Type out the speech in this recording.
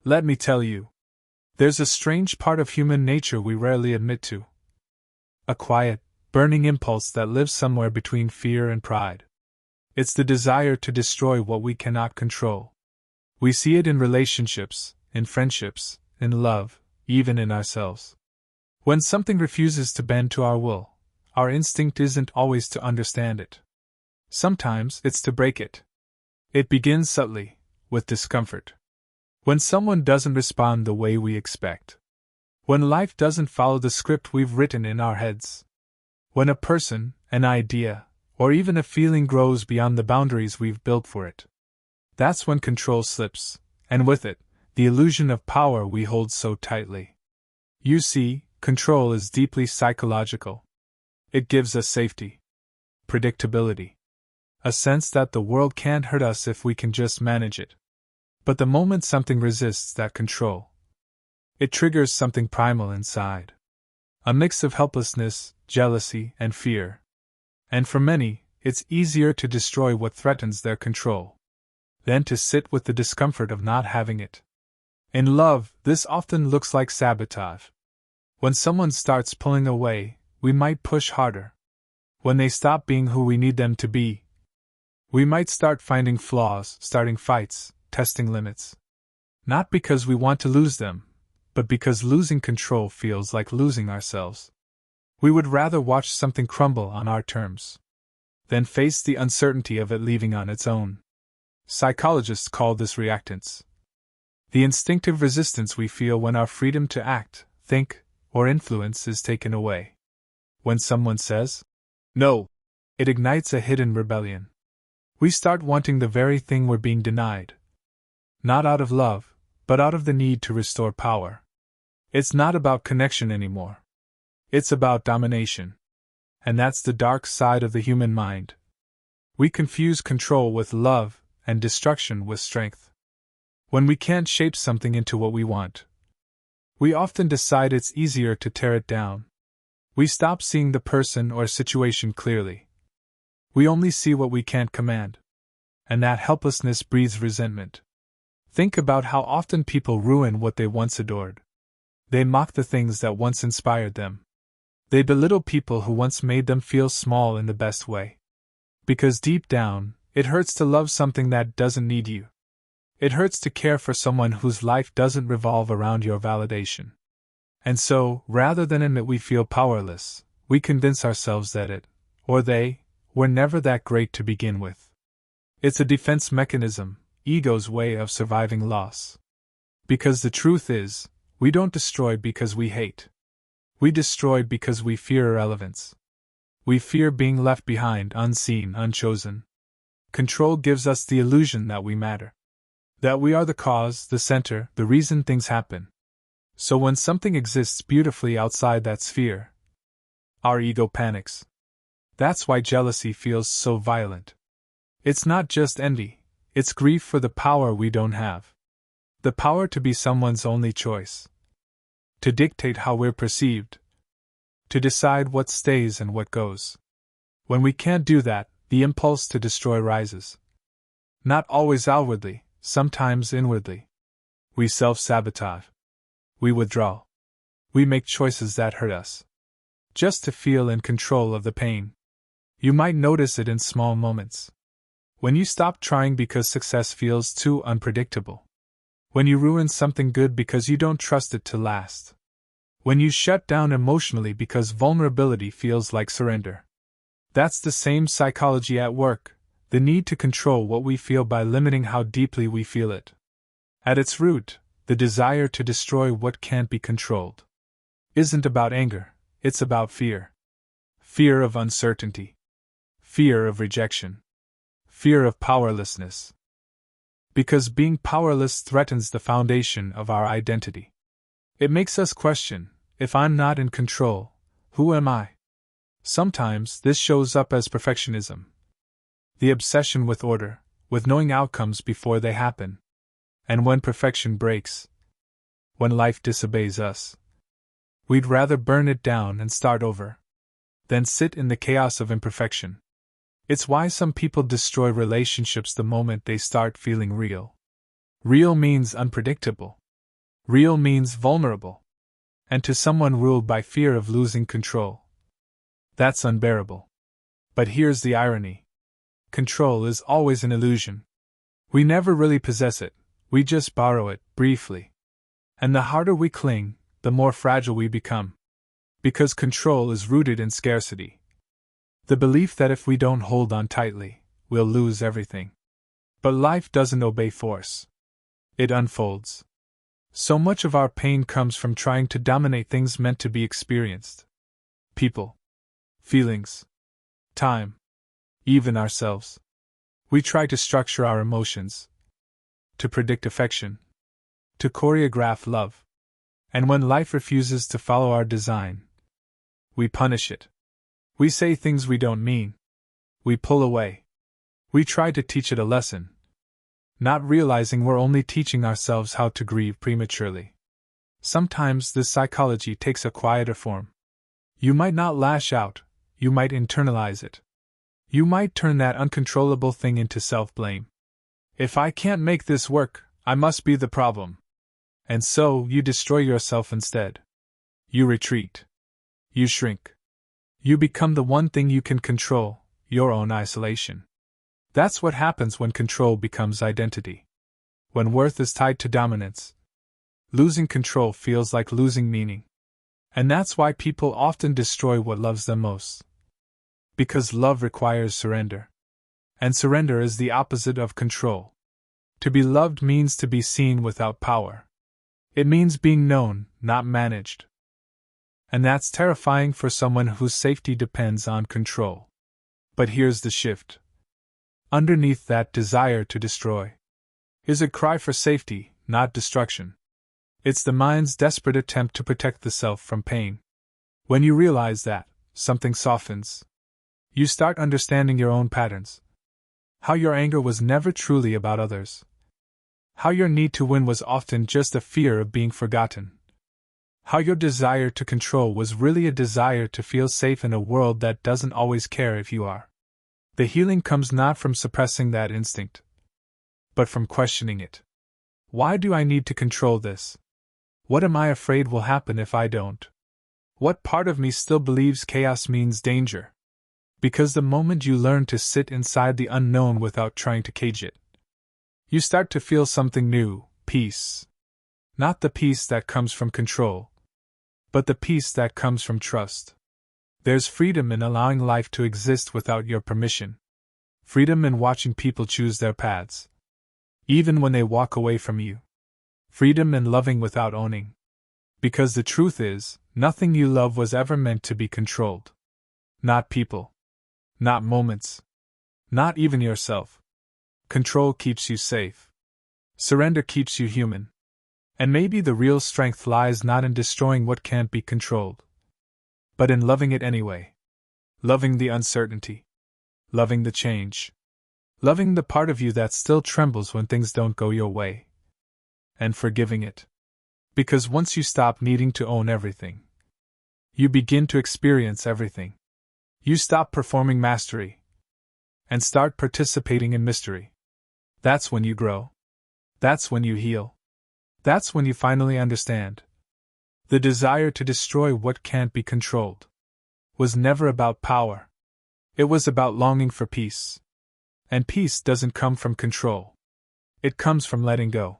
Let me tell you. There's a strange part of human nature we rarely admit to. A quiet, burning impulse that lives somewhere between fear and pride. It's the desire to destroy what we cannot control. We see it in relationships, in friendships, in love, even in ourselves. When something refuses to bend to our will, our instinct isn't always to understand it. Sometimes it's to break it. It begins subtly, with discomfort. When someone doesn't respond the way we expect. When life doesn't follow the script we've written in our heads. When a person, an idea, or even a feeling grows beyond the boundaries we've built for it. That's when control slips, and with it, the illusion of power we hold so tightly. You see, control is deeply psychological. It gives us safety, predictability, a sense that the world can't hurt us if we can just manage it. But the moment something resists that control, it triggers something primal inside. A mix of helplessness, jealousy, and fear. And for many, it's easier to destroy what threatens their control than to sit with the discomfort of not having it. In love, this often looks like sabotage. When someone starts pulling away, we might push harder. When they stop being who we need them to be, we might start finding flaws, starting fights, testing limits. Not because we want to lose them, but because losing control feels like losing ourselves. We would rather watch something crumble on our terms than face the uncertainty of it leaving on its own. Psychologists call this reactance. The instinctive resistance we feel when our freedom to act, think, or influence is taken away. When someone says, "No," it ignites a hidden rebellion. We start wanting the very thing we're being denied. Not out of love, but out of the need to restore power. It's not about connection anymore. It's about domination. And that's the dark side of the human mind. We confuse control with love, and destruction with strength. When we can't shape something into what we want, we often decide it's easier to tear it down. We stop seeing the person or situation clearly. We only see what we can't command. And that helplessness breeds resentment. Think about how often people ruin what they once adored. They mock the things that once inspired them. They belittle people who once made them feel small in the best way. Because deep down, it hurts to love something that doesn't need you. It hurts to care for someone whose life doesn't revolve around your validation. And so, rather than admit we feel powerless, we convince ourselves that it, or they, were never that great to begin with. It's a defense mechanism, ego's way of surviving loss. Because the truth is, we don't destroy because we hate. We destroy because we fear irrelevance. We fear being left behind, unseen, unchosen. Control gives us the illusion that we matter. That we are the cause, the center, the reason things happen. So when something exists beautifully outside that sphere, our ego panics. That's why jealousy feels so violent. It's not just envy, it's grief for the power we don't have. The power to be someone's only choice. To dictate how we're perceived. To decide what stays and what goes. When we can't do that, the impulse to destroy rises. Not always outwardly, sometimes inwardly. We self-sabotage. We withdraw. We make choices that hurt us. Just to feel in control of the pain. You might notice it in small moments. When you stop trying because success feels too unpredictable. When you ruin something good because you don't trust it to last. When you shut down emotionally because vulnerability feels like surrender. That's the same psychology at work, the need to control what we feel by limiting how deeply we feel it. At its root, the desire to destroy what can't be controlled isn't about anger, it's about fear. Fear of uncertainty. Fear of rejection. Fear of powerlessness. Because being powerless threatens the foundation of our identity. It makes us question, if I'm not in control, who am I? Sometimes this shows up as perfectionism. The obsession with order, with knowing outcomes before they happen. And when perfection breaks, when life disobeys us, we'd rather burn it down and start over than sit in the chaos of imperfection. It's why some people destroy relationships the moment they start feeling real. Real means unpredictable. Real means vulnerable. And to someone ruled by fear of losing control, that's unbearable. But here's the irony. Control is always an illusion. We never really possess it, we just borrow it, briefly. And the harder we cling, the more fragile we become. Because control is rooted in scarcity. The belief that if we don't hold on tightly, we'll lose everything. But life doesn't obey force. It unfolds. So much of our pain comes from trying to dominate things meant to be experienced. People. Feelings. Time. Even ourselves. We try to structure our emotions. To predict affection. To choreograph love. And when life refuses to follow our design, we punish it. We say things we don't mean. We pull away. We try to teach it a lesson, not realizing we're only teaching ourselves how to grieve prematurely. Sometimes this psychology takes a quieter form. You might not lash out, you might internalize it. You might turn that uncontrollable thing into self-blame. If I can't make this work, I must be the problem. And so, you destroy yourself instead. You retreat. You shrink. You become the one thing you can control, your own isolation. That's what happens when control becomes identity. When worth is tied to dominance. Losing control feels like losing meaning. And that's why people often destroy what loves them most. Because love requires surrender. And surrender is the opposite of control. To be loved means to be seen without power. It means being known, not managed. And that's terrifying for someone whose safety depends on control. But here's the shift. Underneath that desire to destroy is a cry for safety, not destruction. It's the mind's desperate attempt to protect the self from pain. When you realize that, something softens. You start understanding your own patterns. How your anger was never truly about others. How your need to win was often just a fear of being forgotten. How your desire to control was really a desire to feel safe in a world that doesn't always care if you are. The healing comes not from suppressing that instinct, but from questioning it. Why do I need to control this? What am I afraid will happen if I don't? What part of me still believes chaos means danger? Because the moment you learn to sit inside the unknown without trying to cage it, you start to feel something new, peace. Not the peace that comes from control, but the peace that comes from trust. There's freedom in allowing life to exist without your permission. Freedom in watching people choose their paths, even when they walk away from you. Freedom in loving without owning. Because the truth is, nothing you love was ever meant to be controlled. Not people. Not moments. Not even yourself. Control keeps you safe. Surrender keeps you human. And maybe the real strength lies not in destroying what can't be controlled, but in loving it anyway. Loving the uncertainty. Loving the change. Loving the part of you that still trembles when things don't go your way. And forgiving it. Because once you stop needing to own everything, you begin to experience everything. You stop performing mastery and start participating in mystery. That's when you grow. That's when you heal. That's when you finally understand. The desire to destroy what can't be controlled was never about power. It was about longing for peace. And peace doesn't come from control. It comes from letting go.